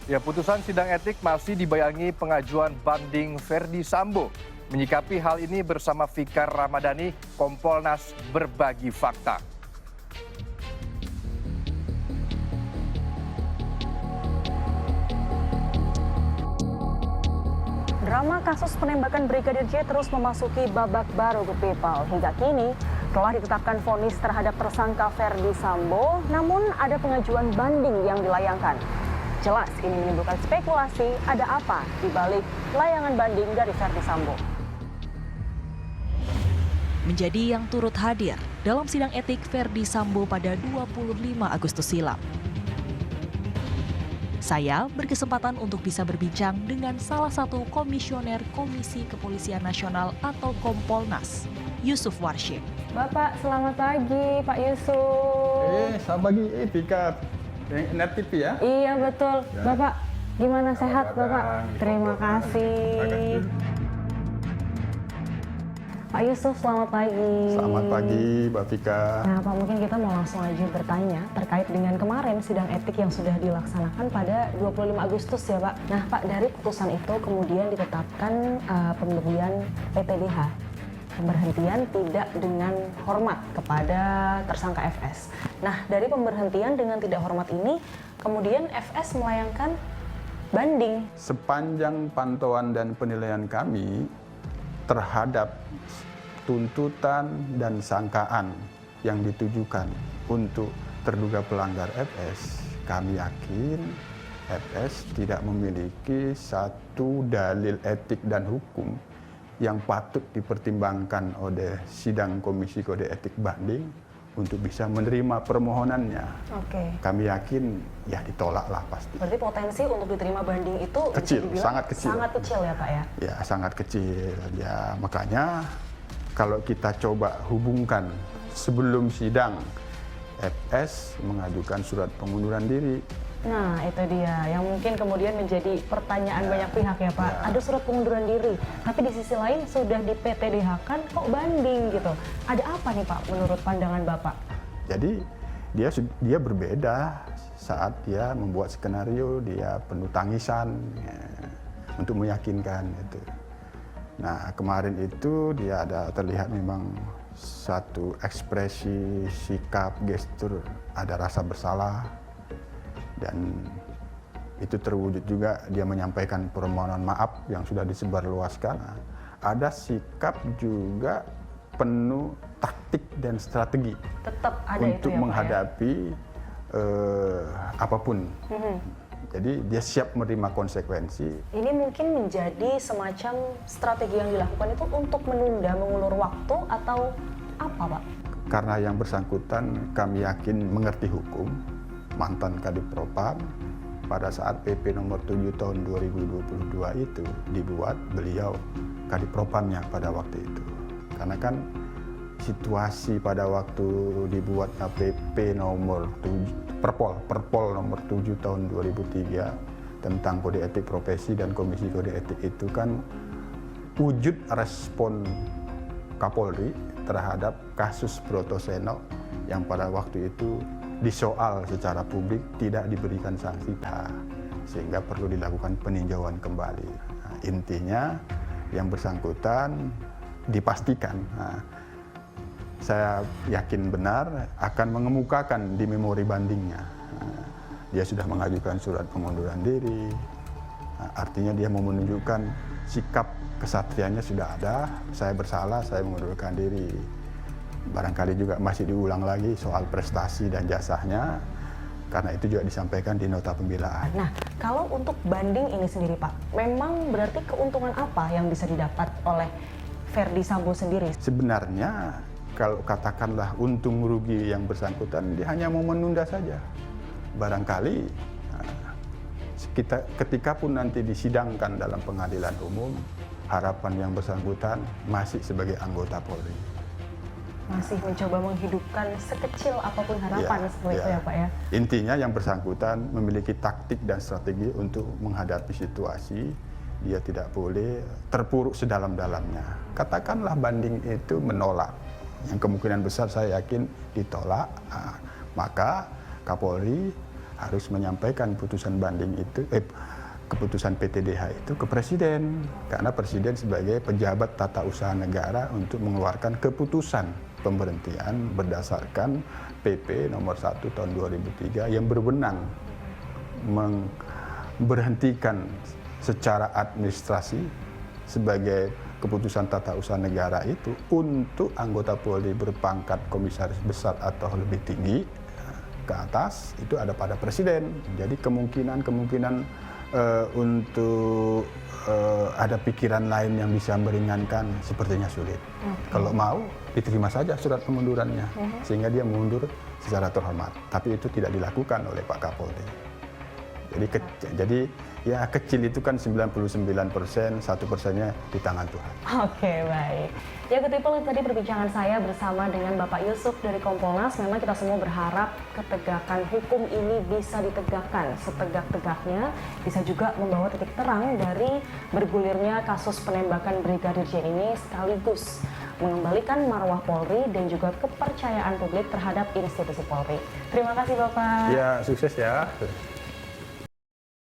Ya, putusan sidang etik masih dibayangi pengajuan banding Verdi Sambo. Menyikapi hal ini bersama Fikar Ramadhani, Kompolnas berbagi fakta. Drama kasus penembakan Brigadir J terus memasuki babak baru Good People. Hingga kini telah ditetapkan vonis terhadap tersangka Verdi Sambo, namun ada pengajuan banding yang dilayangkan. Jelas ini menimbulkan spekulasi ada apa di balik layangan banding dari Verdi Sambo. Menjadi yang turut hadir dalam sidang etik Verdi Sambo pada 25 Agustus silam. Saya berkesempatan untuk bisa berbincang dengan salah satu komisioner Komisi Kepolisian Nasional atau Kompolnas, Yusuf Warshim. Bapak, selamat pagi Pak Yusuf. Selamat pagi, Tika. Net TV ya? Iya betul. Ya. Bapak, gimana sehat Bapak? Bapak? Terima kasih. Pak Yusuf, selamat pagi. Selamat pagi, Mbak Vika. Nah, Pak, mungkin kita mau langsung aja bertanya terkait dengan kemarin sidang etik yang sudah dilaksanakan pada 25 Agustus ya, Pak. Nah, Pak, dari putusan itu kemudian ditetapkan pemberian PTDH, pemberhentian tidak dengan hormat kepada tersangka FS. Nah, dari pemberhentian dengan tidak hormat ini, kemudian FS melayangkan banding. Sepanjang pantauan dan penilaian kami terhadap tuntutan dan sangkaan yang ditujukan untuk terduga pelanggar FS, kami yakin FS tidak memiliki satu dalil etik dan hukum yang patut dipertimbangkan oleh sidang Komisi Kode Etik Banding untuk bisa menerima permohonannya. Oke. Kami yakin ya ditolaklah pasti. Berarti potensi untuk diterima banding itu Kecil, bisa dibilang sangat kecil. Sangat kecil ya, Pak ya? Ya sangat kecil. Ya makanya kalau kita coba hubungkan sebelum sidang, FS mengajukan surat pengunduran diri. Nah, itu dia yang mungkin kemudian menjadi pertanyaan banyak pihak ya, Pak. Ada surat pengunduran diri, tapi di sisi lain sudah di PTDH-kan kok banding gitu. Ada apa nih, Pak, menurut pandangan Bapak? Jadi dia berbeda saat dia membuat skenario, dia penuh tangisan ya, untuk meyakinkan itu. Nah, kemarin itu dia ada terlihat memang satu ekspresi, sikap, gestur, ada rasa bersalah. Dan itu terwujud juga dia menyampaikan permohonan maaf yang sudah disebarluaskan. Ada sikap juga penuh taktik dan strategi Tetap ada untuk itu ya, menghadapi apapun. Jadi dia siap menerima konsekuensi. Ini mungkin menjadi semacam strategi yang dilakukan itu untuk menunda, mengulur waktu atau apa, Pak? Karena yang bersangkutan kami yakin mengerti hukum, mantan Kadif Propam, pada saat PP nomor 7 tahun 2022 itu dibuat, beliau Kadif Propamnya pada waktu itu. Karena kan situasi pada waktu dibuatnya PP nomor 7, Perpol nomor 7 tahun 2003 tentang kode etik profesi dan komisi kode etik itu kan wujud respon Kapolri terhadap kasus Broto Seno yang pada waktu itu disoal secara publik, tidak diberikan sanksi, sehingga perlu dilakukan peninjauan kembali. Nah, intinya yang bersangkutan dipastikan, saya yakin benar akan mengemukakan di memori bandingnya. Dia sudah mengajukan surat pengunduran diri, artinya dia mau menunjukkan sikap kesatriannya sudah ada, saya bersalah, saya mengundurkan diri. Barangkali juga masih diulang lagi soal prestasi dan jasanya, karena itu juga disampaikan di nota pembelaan. Nah, kalau untuk banding ini sendiri, Pak, memang berarti keuntungan apa yang bisa didapat oleh Verdi Sambo sendiri? Sebenarnya kalau katakanlah untung rugi yang bersangkutan, dia hanya mau menunda saja. Barangkali ketika pun nanti disidangkan dalam pengadilan umum, harapan yang bersangkutan masih sebagai anggota Polri. Masih mencoba menghidupkan sekecil apapun harapan seperti itu ya, Pak ya? Intinya yang bersangkutan memiliki taktik dan strategi untuk menghadapi situasi. Dia tidak boleh terpuruk sedalam-dalamnya. Katakanlah banding itu menolak, yang kemungkinan besar saya yakin ditolak, maka Kapolri harus menyampaikan putusan banding itu, keputusan PTDH itu ke Presiden, karena Presiden sebagai pejabat tata usaha negara untuk mengeluarkan keputusan pemberhentian berdasarkan PP nomor 1 tahun 2003 yang berwenang memberhentikan secara administrasi sebagai keputusan tata usaha negara itu untuk anggota Polri berpangkat komisaris besar atau lebih tinggi ke atas itu ada pada Presiden. Jadi kemungkinan untuk ada pikiran lain yang bisa meringankan sepertinya sulit. Kalau mau diterima saja surat pengundurannya sehingga dia mundur secara terhormat. Tapi itu tidak dilakukan oleh Pak Kapolri. Jadi ya kecil itu kan 99%, 1%-nya di tangan Tuhan. Oke, baik. Ya, Good People, tadi perbincangan saya bersama dengan Bapak Yusuf dari Kompolnas. Memang kita semua berharap ketegakan hukum ini bisa ditegakkan setegak-tegaknya, bisa juga membawa titik terang dari bergulirnya kasus penembakan Brigadir J ini, sekaligus mengembalikan marwah Polri dan juga kepercayaan publik terhadap institusi Polri. Terima kasih, Bapak. Ya, sukses ya.